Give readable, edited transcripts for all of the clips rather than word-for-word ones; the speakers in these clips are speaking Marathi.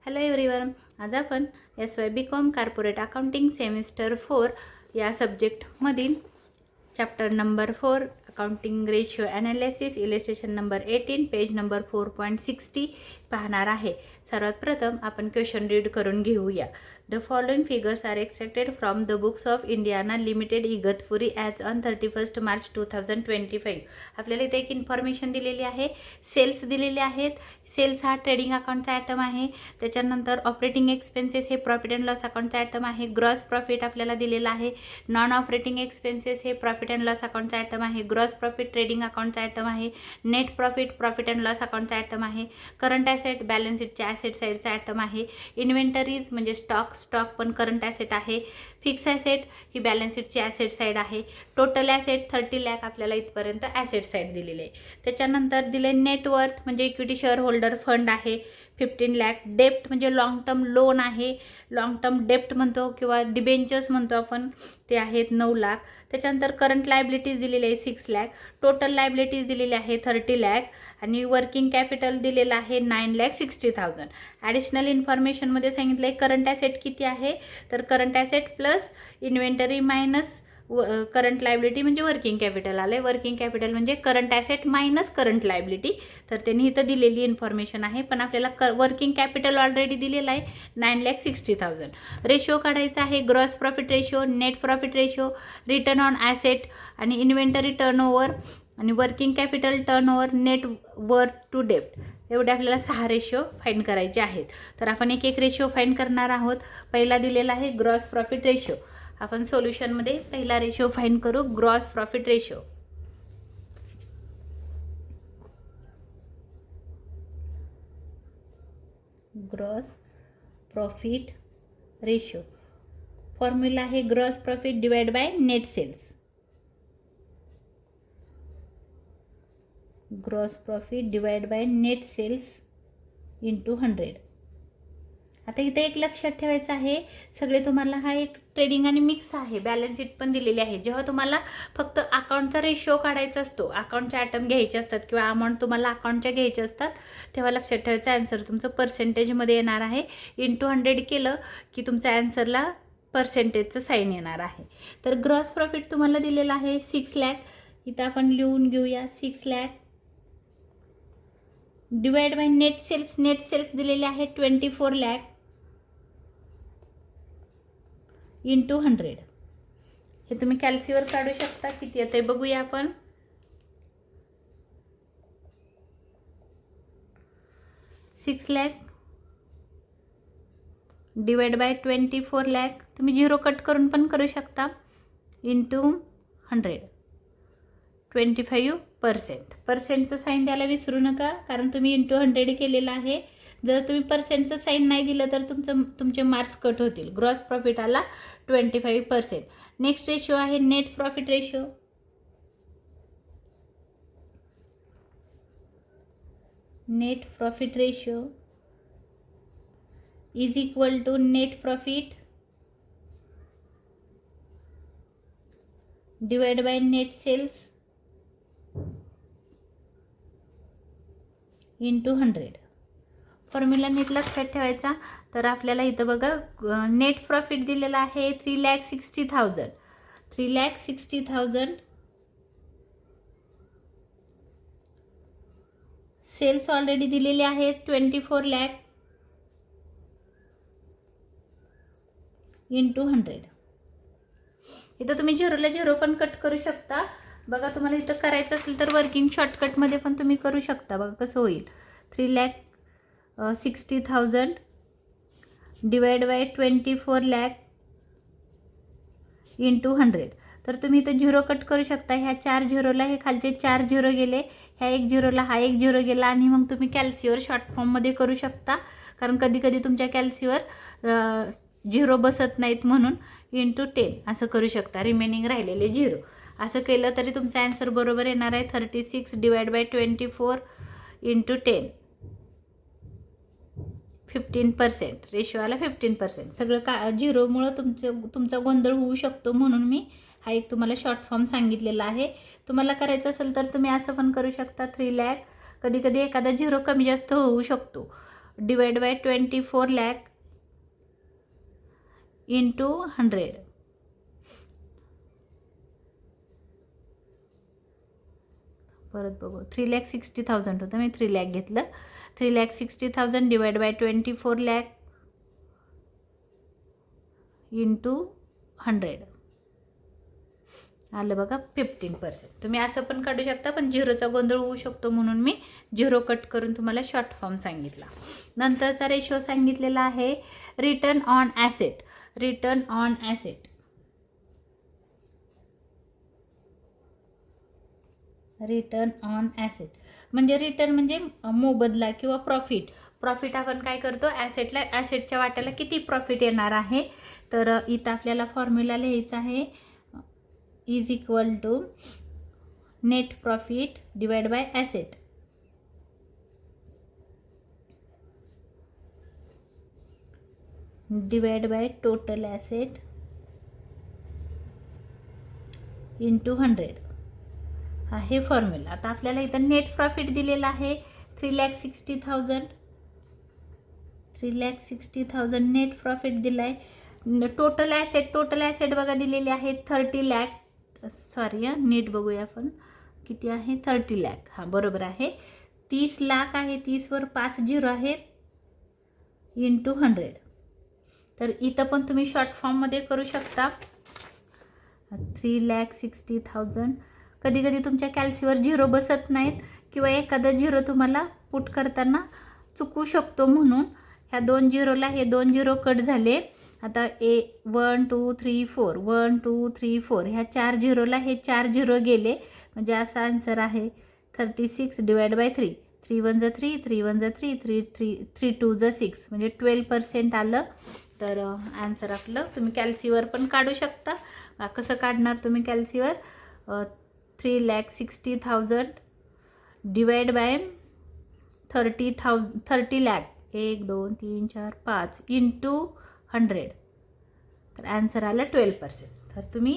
हॅलो एव्हरीवन, आज आपण SY BCom corporate accounting semester 4 या सब्जेक्टमधील chapter number 4 accounting ratio analysis illustration number 18 page number 4.60 पाहणार आहे. सर्वात प्रथम आपण क्वेश्चन रीड करून घेऊया. The following figures are extracted from the books of Indiana limited Igatpuri as on 31 March 2025. आपल्याला इथे एक इन्फॉर्मेशन दिलेली आहे. सेल्स दिलेले आहेत. सेल्स हा ट्रेडिंग अकाउंटचा आयटम आहे. त्याच्यानंतर ऑपरेटिंग एक्सपेन्सेस हे प्रॉफिट अँड लॉस अकाउंटचा आयटम आहे. ग्रॉस प्रॉफिट आपल्याला दिलेला आहे. नॉन ऑपरेटिंग एक्सपेन्सेस हे प्रॉफिट अँड लॉस अकाउंटचा आयटम आहे. ग्रॉस प्रॉफिट ट्रेडिंग अकाउंटचा आयटम आहे. Net profit profit and loss अकाउंटचा आयटम आहे. करंट ॲसेट बॅलन्स शीटच्या ॲसेट साईडचा आयटम आहे. इन्व्हेंटरीज म्हणजे स्टॉक पण करंट ॲसेट आहे. फिक्स ॲसेट ही बॅलन्स शीटची ॲसेट साईड आहे. टोटल ॲसेट 30 लाख आपल्याला इथपर्यंत ॲसेट साईड दिलेली आहे. त्याच्यानंतर दिले नेटवर्थ म्हणजे इक्विटी शेअर होल्डर फंड आहे 15 लाख. डेप्ट म्हणजे लॉंग टर्म लोन आहे. लॉंग टर्म डेप्ट म्हणतो किंवा डिबेंचर्स म्हणतो आपण, ते आहेत 9 लाख. त्याच्यानंतर करंट लायबिलिटीज दिलेले आहे 6 लाख. टोटल लायबिलिटीज दिलेले आहे 30 लाख आणि वर्किंग कॅपिटल दिलेलं आहे 9,60,000. ॲडिशनल इन्फॉर्मेशनमध्ये सांगितलं आहे करंट ॲसेट किती आहे, तर current asset plus inventory minus current liability म्हणजे वर्किंग कॅपिटल आलं आहे. वर्किंग कॅपिटल म्हणजे current asset minus current liability. तर त्यांनी इथं दिलेली इन्फॉर्मेशन आहे, पण आपल्याला वर्किंग कॅपिटल ऑलरेडी दिलेलं आहे 9,60,000. रेशो काढायचा आहे gross profit ratio, net profit ratio, return on asset आणि इन्व्हेंटरी टर्नओव्हर आणि working capital turnover, net worth to डेप्ट. एवढे आपल्याला 6 रेशो फाईंड करायचे आहेत. तर आपण एक एक रेशो फाईंड करणार आहोत. पहिला दिलेला आहे ग्रॉस प्रॉफिट रेशो. आपण सोल्युशनमध्ये पहिला रेशो फाईंड करू. Gross profit ratio. Gross profit ratio formula आहे gross profit divide by net sales. Gross profit divide by net sales into 100. आता इथे एक लक्षात ठेवायचं आहे, सगळे तुम्हाला हा एक ट्रेडिंग आणि मिक्स आहे. बॅलन्स शीट पण दिलेली आहे. जेव्हा तुम्हाला फक्त अकाउंटचा रेशो काढायचा असतो, अकाउंटचे आयटम घ्यायचे असतात किंवा अमाऊंट तुम्हाला अकाउंटच्या घ्यायचे असतात, तेव्हा लक्षात ठेवायचं ॲन्सर तुमचं पर्सेंटेजमध्ये येणार आहे. इंटू 100 केलं की तुमच्या ॲन्सरला पर्सेंटेजचं साईन येणार आहे. तर ग्रॉस प्रॉफिट तुम्हाला दिलेलं आहे 6 लाख. इथं आपण लिहून घेऊया 6 lakh divide by net sales. Net sales दिलेले आहे 24 लाख इंटू 100. हे तुम्ही कॅल्सीवर काढू शकता. किती येते बघूया आपण. 6 लाख डिवाइड बाय 24 लाख. तुम्ही 0 कट करून पण करू शकता. इंटू 100. 25%. पर्सेंटचं साईन द्यायला विसरू नका, कारण तुम्ही इंटू 100 केलेलं आहे. जर तुम्ही पर्सेंटचं साईन नाही दिलं तर तुमचे मार्क्स कट होतील. ग्रॉस प्रॉफिट आला 25%. नेक्स्ट रेशो आहे net profit ratio. Net profit ratio is equal to net profit divide by net sales into 100. Formula नीट लक्षात ठेवायचा. तर आपल्याला इथं बघा नेट प्रॉफिट दिलेला आहे 3,60,000. 3,60,000. सेल्स ऑलरेडी दिलेले आहेत 24 लाख इंटू 100. इथं तुम्ही 0ला 0 पण कट करू शकता. बघा, तुम्हाला इथं करायचं असेल तर वर्किंग शॉर्टकटमध्ये पण तुम्ही करू शकता. बघा कसं होईल. 3,60,000 डिवाइड बाय 24 लाख इंटू 100. तर तुम्ही इथं 0 कट करू शकता. ह्या 4 झिरोला हे खालचे 4 झिरो गेले, ह्या 1 झिरोला हा 1 झिरो गेला आणि मग तुम्ही कॅल्सीवर शॉर्ट फॉर्ममध्ये करू शकता, कारण कधी कधी तुमच्या कॅल्सीवर 0 बसत नाहीत म्हणून. इंटू 10 असं करू शकता. रिमेनिंग राहिलेले 0 असं केलं तरी तुमचा ॲन्सर बरोबर येणार आहे. 36 डिवाइड बाय 24 इंटू 10. 15%. रेशो आला 15%. सगळं 0मुळं तुमचा गोंधळ होऊ शकतो, म्हणून मी हा एक तुम्हाला शॉर्ट फॉर्म सांगितलेला आहे. तुम्हाला करायचं असेल तर तुम्ही असं पण करू शकता. 3 लाख. कधी कधी एखादा 0 कमी जास्त होऊ शकतो. Divide by 24 lakh into 100. परत बघू, 3,60,000 होतं, मी 3 lakh घेतलं. 3,60,000 डिवाइड बाय 24 lakh इंटू 100 आलं बघा 15%. तुम्ही असं पण काढू शकता, पण झिरोचा गोंधळ होऊ शकतो म्हणून मी झिरो कट करून तुम्हाला शॉर्ट फॉर्म सांगितला. नंतरचा रेशो सांगितलेला आहे return on asset. Return on asset, return on asset म्हणजे रिटर्न म्हणजे मोबदला किंवा प्रॉफिट. प्रॉफिट आपण काय करतो, ॲसेटला, ॲसेटच्या वाट्याला किती प्रॉफिट येणार आहे. तर इथं आपल्याला फॉर्म्युला लिहायचा आहे is equal to net profit divide by asset. Divide by total asset into 100 आहे फॉर्म्युला. आता आपल्याला इथं नेट प्रॉफिट दिलेला आहे 3,60,000. 3,60,000 नेट प्रॉफिट दिला आहे. टोटल ॲसेट बघा दिलेले आहे 30 lakh. सॉरी नीट बघूया आपण किती आहे, 30 lakh. हां बरोबर आहे, 30 लाख आहे. 30वर 5 झिरो आहेत इंटू 100. तर इथं पण तुम्ही शॉर्ट फॉर्ममध्ये करू शकता. 3,60,000. कधी कधी तुमच्या कॅल्सीवर झिरो बसत नाहीत किंवा एखादा झिरो तुम्हाला पुट करताना चुकू शकतो, म्हणून ह्या 2 झिरोला हे 2 झिरो कट झाले. आता 1 2 3 4 1 2 3 4 ह्या 4 झिरोला हे 4 झिरो गेले, म्हणजे असा आन्सर आहे 36 डिवाइड बाय 3. 3 1 जा 3, 3 1 जा 3, 3 2 जा 6 म्हणजे 12% आलं. तर आन्सर आपलं तुम्ही कॅल्सीवर पण काढू शकता. कसं काढणार तुम्ही कॅल्सीवर, 3,60,000 डिवाइड बाय 30 lakh 1 2 3 4 5 इंटू 100. तर आन्सर आलं 12%. तर तुम्ही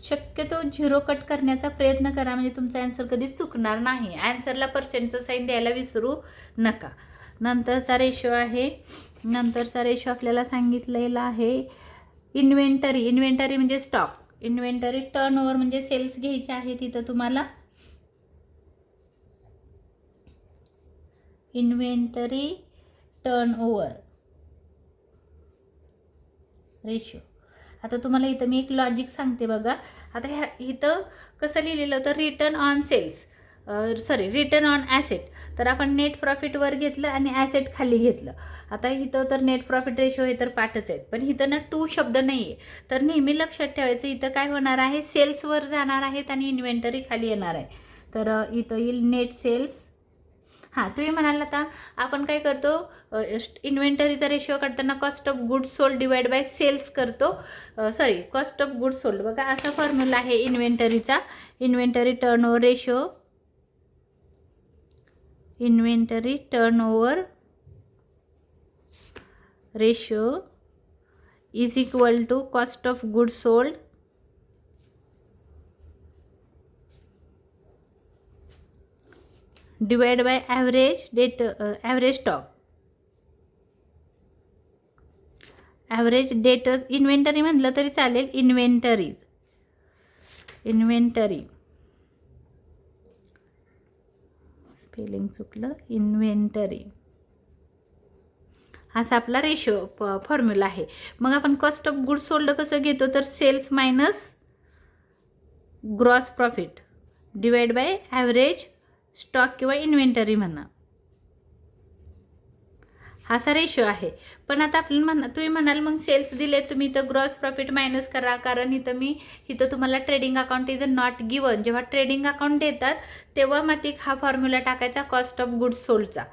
शक्यतो झिरो कट करण्याचा प्रयत्न करा, म्हणजे तुमचा आन्सर कधी चुकणार नाही. आन्सरला पर्सेंटचं साईन द्यायला विसरू नका. नंतरचा रेशो आहे, नंतरचा रेशो आपल्याला सांगितलेला आहे इन्व्हेंटरी. इन्व्हेंटरी म्हणजे स्टॉक. इन्व्हेंटरी टर्नओव्हर म्हणजे सेल्स घ्यायचे आहे तिथं तुम्हाला. Inventory turnover ratio. आता तुम्हाला इथं मी एक लॉजिक सांगते बघा. आता ह्या इथं कसं लिहिलेलं होतं, return on sales, return on asset. तर आपण नेट प्रॉफिटवर घेतलं आणि ॲसेट खाली घेतलं. आता इथं तर नेट प्रॉफिट रेशो हे तर पाठच आहेत, पण इथं ना टू शब्द नाही आहे. तर नेहमी लक्षात ठेवायचं, इथं काय होणार आहे, सेल्सवर जाणार आहेत आणि इन्व्हेंटरी खाली येणार आहे. तर इथं येईल नेट सेल्स. हां, तुम्ही म्हणाल आता आपण काय करतो, इन्व्हेंटरीचा रेशो काढताना cost of goods sold divide by sales करतो. Cost of goods sold. बघा असा फॉर्म्युला आहे इन्व्हेंटरीचा. Inventory turnover ratio, inventory turnover ratio is equal to cost of goods sold divide by average stock. Average debtors, inventory म्हटलं तरी चालेल. इन्व्हेंटरी स्पेलिंग चुकलं, इन्व्हेंटरी असा आपला रेशो फॉर्म्युला आहे. मग आपण कॉस्ट ऑफ गुड्स सोल्ड कसं घेतो, तर sales minus gross profit divide by average stock किंवा इन्व्हेंटरी म्हणा, असा रेशो आहे. पण आता आपल्याला तुम्ही म्हणाल मग सेल्स दिले तुम्ही, तर ग्रॉस प्रॉफिट मायनस करा, कारण इथं तुम्हाला trading account is not given. जेव्हा ट्रेडिंग अकाउंट देतात तेव्हा मग हा फॉर्म्युला टाकायचा कॉस्ट ऑफ गुड्स सोल्डचा.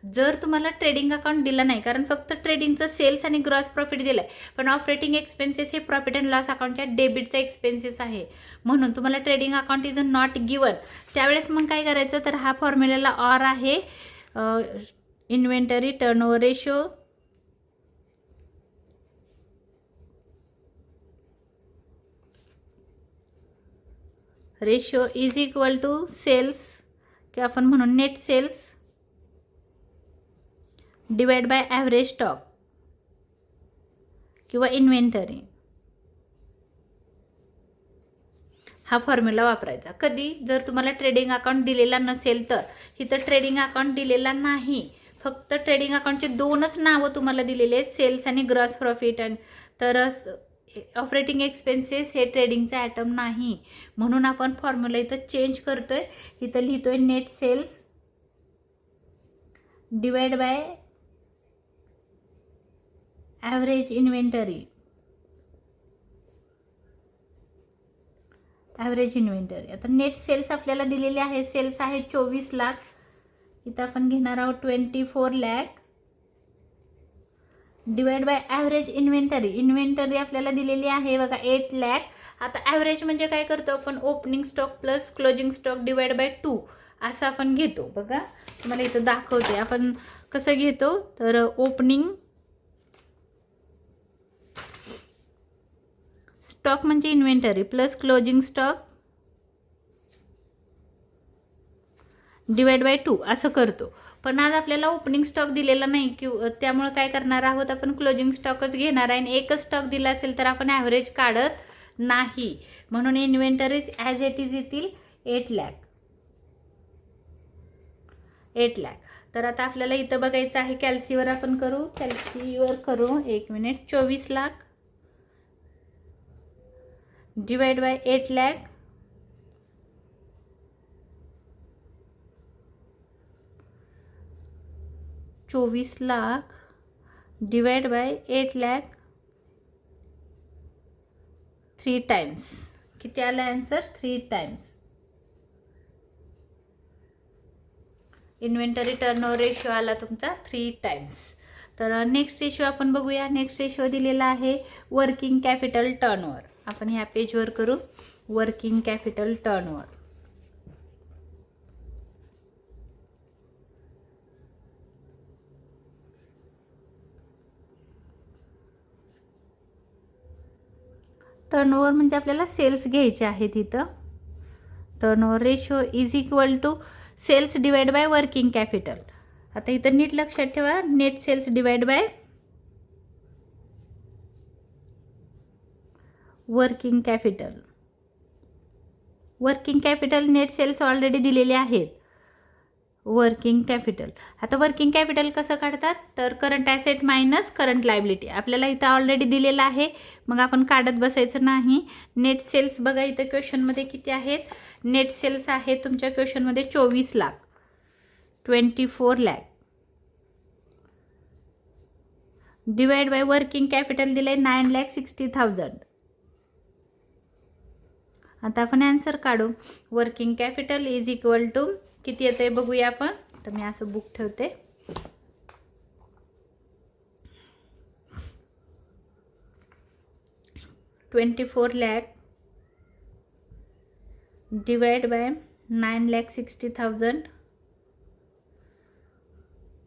जर तुम्हाला ट्रेडिंग अकाउंट दिला नाही, कारण फक्त ट्रेडिंगचं सेल्स आणि ग्रॉस प्रॉफिट दिलं आहे, पण ऑपरेटिंग एक्सपेन्सेस हे प्रॉफिट अँड लॉस अकाउंटच्या डेबिटचा एक्सपेन्सेस आहे, म्हणून तुम्हाला trading account is not given. त्यावेळेस मग काय करायचं, तर हा फॉर्म्युला ऑर आहे inventory turnover ratio is equal to sales, किंवा आपण म्हणून net sales divide by average stock किंवा इन्व्हेंटरी, हा फॉर्म्युला वापरायचा. कधी जर तुम्हाला ट्रेडिंग अकाउंट दिलेला नसेल तर. इथं ट्रेडिंग अकाउंट दिलेला नाही, फक्त ट्रेडिंग अकाउंटचे 2च नावं तुम्हाला दिलेले आहेत, सेल्स आणि ग्रॉस प्रॉफिट. आणि तर ऑपरेटिंग एक्सपेन्सेस हे ट्रेडिंगचा ॲटम नाही, म्हणून आपण फॉर्म्युला इथं चेंज करतोय. इथं लिहितोय net sales divide by average inventory. Average inventory. आता नेट सेल्स आपल्याला दिलेले आहे, सेल्स आहे 24 लाख. इथं आपण घेणार आहोत 24 lakh divide by average inventory. Inventory आपल्याला दिलेली आहे बघा 8 लाख. आता ॲव्हरेज म्हणजे काय करतो आपण, opening stock plus closing stock divide by 2 असं आपण घेतो. बघा तुम्हाला इथं दाखवते आपण कसं घेतो. तर ओपनिंग स्टॉक म्हणजे inventory plus closing stock divide by 2 असं करतो. पण आज आपल्याला ओपनिंग स्टॉक दिलेला नाही किंवा त्यामुळे काय करणार आहोत आपण, क्लोजिंग स्टॉकच घेणार आहे. आणि एकच स्टॉक दिला असेल तर आपण ॲव्हरेज काढत नाही, म्हणून इन्व्हेंटरीज ॲज इट इज येतील 8 लाख. तर आता आपल्याला इथं बघायचं आहे, कॅल्सीवर आपण करू, कॅल्सीवर करू. 1 minute. 24 lakh divide bye 8 lakh. 24 lakh divide bye 8 lakh 3 times. किती आला answer, 3 times. Inventory turnover ratio आला तुमचा 3 टाइम्स. तर नेक्स्ट रेशो आपण बघूया. नेक्स्ट रेशो दिलेला आहे वर्किंग कॅपिटल टर्नओव्हर. आपण ह्या पेजवर करू वर्किंग कॅपिटल टर्नओव्हर. टर्नओव्हर म्हणजे आपल्याला सेल्स घ्यायचे आहेत. इथं turnover ratio is equal to sales divide by working capital. आता इथं नीट लक्षात ठेवा, net sales divide by working capital. Working capital net sales already दिलेले आहेत. Working capital. आता वर्किंग कॅपिटल कसं काढतात, तर current asset minus current liability. आपल्याला इथं ऑलरेडी दिलेलं आहे, मग आपण काढत बसायचं नाही. नेट सेल्स बघा इथं क्वेश्चनमध्ये किती आहेत. नेट सेल्स आहे तुमच्या क्वेश्चनमध्ये 24 lakh 24 lakh divide by working capital दिलं आहे 9,60,000. आता आपण आन्सर काढू. Working capital is equal to किती येते बघूया आपण. तर मी असं बुक ठेवते. $24 lakh divide bye 9,60,000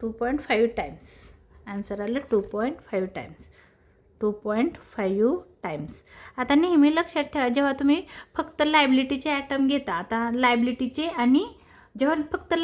2.5 times. Answer आलं 2.5 टाइम्स. 2.5 टाइम्स. आता नेहमी लक्षात ठेवा, जेव्हा तुम्ही फक्त लायबिलिटीचे ॲटम घेता, आता लायबिलिटीचे आणि जेव्हा फक्त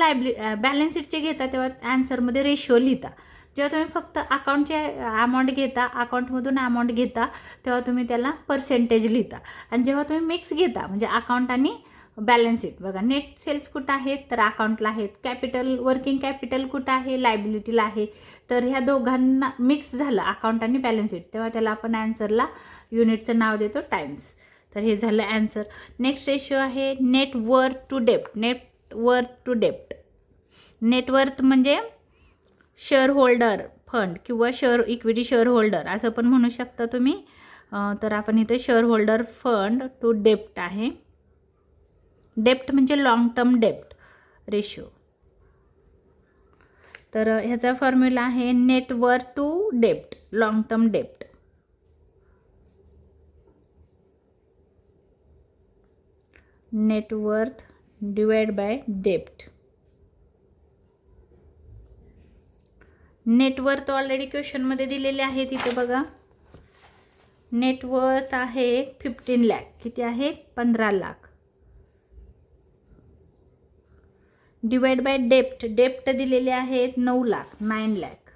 बॅलन्स शीटचे घेता तेव्हा आन्सरमध्ये रेशो लिहिता. जेव्हा तुम्ही फक्त अकाउंटचे अमाऊंट घेता, अकाउंटमधून अमाऊंट घेता, तेव्हा तुम्ही त्याला पर्सेंटेज लिहिता. आणि जेव्हा तुम्ही मिक्स घेता म्हणजे अकाउंट आणि बॅलन्स शीट, बघा नेट सेल्स कुठं आहेत, तर अकाउंटला आहेत. कॅपिटल वर्किंग कॅपिटल कुठं आहे, लायबिलिटीला आहे. तर ह्या दोघांना मिक्स झालं अकाउंट आणि बॅलन्स शीट, तेव्हा त्याला आपण आन्सरला युनिटचं नाव देतो टाइम्स. तर हे झालं आन्सर. नेक्स्ट रेशो आहे नेट वर्थ टू डेप्ट. नेट वर्थ टू डेप्ट. नेटवर्थ म्हणजे शेअर होल्डर फंड किंवा शेअर इक्विटी शेअर होल्डर असं पण म्हणू शकता तुम्ही. तर आपण इथे शेअर होल्डर फंड टू डेप्ट आहे. डेप्ट म्हणजे लॉंग टर्म डेप्ट रेशो. तर ह्याचा फॉर्म्युला आहे net worth to dept long term dept. Net worth divide by dept. Net worth already क्वेश्चनमध्ये दिलेले आहे. तिथे बघा नेटवर्थ आहे 15 लाख. किती आहे, 15 लाख डिवाइड बाय डेप्ट. डेप्ट दिलेले आहेत 9 लाख 9 लाख.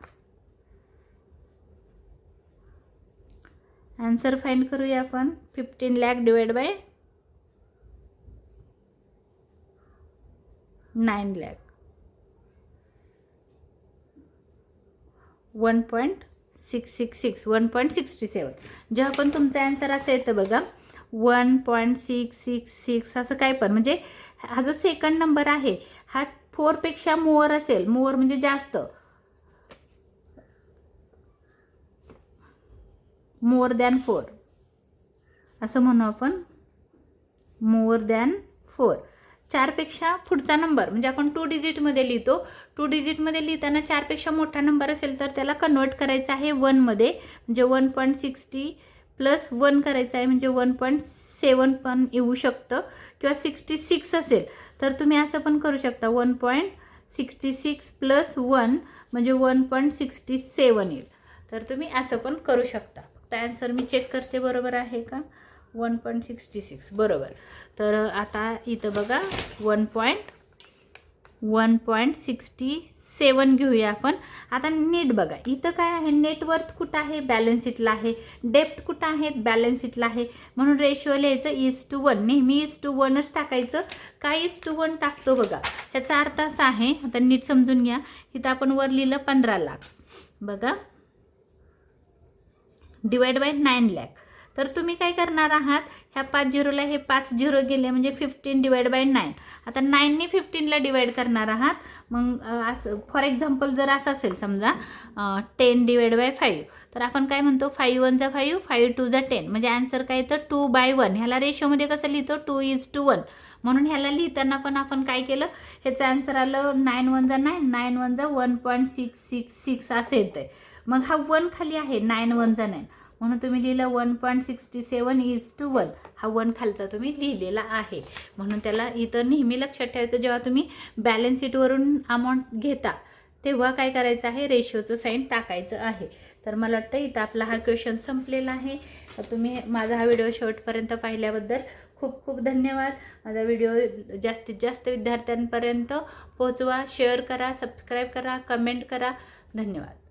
आन्सर फाइंड करूया आपण. 15 लाख डिवाइड बाय 9 लाख 1.666 1.67. जेव्हा पण तुमचा आन्सर असं येतं बघा 1.666 असं काय पण, म्हणजे हा जो सेकंड नंबर आहे हा 4 पेक्षा मोर असेल, मोर म्हणजे जास्त, मोर दॅन 4 असं म्हणू आपण. मोर दॅन 4 4 पेक्षा पुढचा नंबर म्हणजे आपण 2 डिजिटमध्ये लिहितो. 2 डिजिटमध्ये लिहिताना 4 पेक्षा मोठा नंबर असेल तर त्याला कन्वर्ट करायचं आहे 1 मध्ये, म्हणजे 1.60 प्लस 1 करायचं आहे म्हणजे 1.7 पण येऊ शकतं, किंवा 66 असेल तर तुम्ही असं पण करू शकता 1.66 प्लस 1 म्हणजे 1.67 येईल. तर तुम्ही असं पण करू शकता. फक्त आन्सर मी चेक करते बरोबर आहे का. 1.66 बरोबर. तर आता इथं बघा 1.67 घेऊया आपण. आता नीट बघा इथं काय आहे, नेटवर्थ कुठं आहे, बॅलन्स शीटला आहे. डेप्ट कुठं आहे, बॅलन्स शीटला आहे. म्हणून रेशो लिहायचं 1:1. नेहमी 1:1च टाकायचं. काय 1:1 टाकतो बघा, त्याचा अर्थ असा आहे, आता नीट समजून घ्या. इथं आपण वर लिहिलं 15 लाख बघा डिवाइड बाय 9 लाख. तर तुम्ही काय करणार आहात, ह्या 5 झिरोला हे 5 झिरो गेले म्हणजे 15 डिवाइड बाय 9. आता 9ने 15ला डिवाइड करणार आहात. मग असं फॉर एक्झाम्पल जर असं असेल समजा 10 डिवाइड बाय 5, तर आपण काय म्हणतो 5 1 जा 5 5 2 जा 10, म्हणजे आन्सर काय येतं 2/1. ह्याला रेशोमध्ये कसं लिहितो 2:1. म्हणून ह्याला लिहिताना पण आपण काय केलं, ह्याचं आन्सर आलं 9 1 जा 9 9 1 जा 1.666 असं येतं. मग हा 1 खाली आहे 9 1 जा 9, म्हणून तुम्ही लिहिलं 1.67:1. हा 1 खालचा तुम्ही लिहिलेला आहे. म्हणून त्याला इथं नेहमी लक्षात ठेवायचं, जेव्हा तुम्ही बॅलन्स शीटवरून अमाऊंट घेता तेव्हा काय करायचं आहे, रेशोचं साईन टाकायचं आहे. तर मला वाटतं इथं आपला हा क्वेश्चन संपलेला आहे. तर तुम्ही माझा हा व्हिडिओ शेवटपर्यंत पाहिल्याबद्दल खूप खूप धन्यवाद. माझा व्हिडिओ जास्तीत जास्त विद्यार्थ्यांपर्यंत पोहोचवा, शेअर करा, सबस्क्राईब करा, कमेंट करा. धन्यवाद.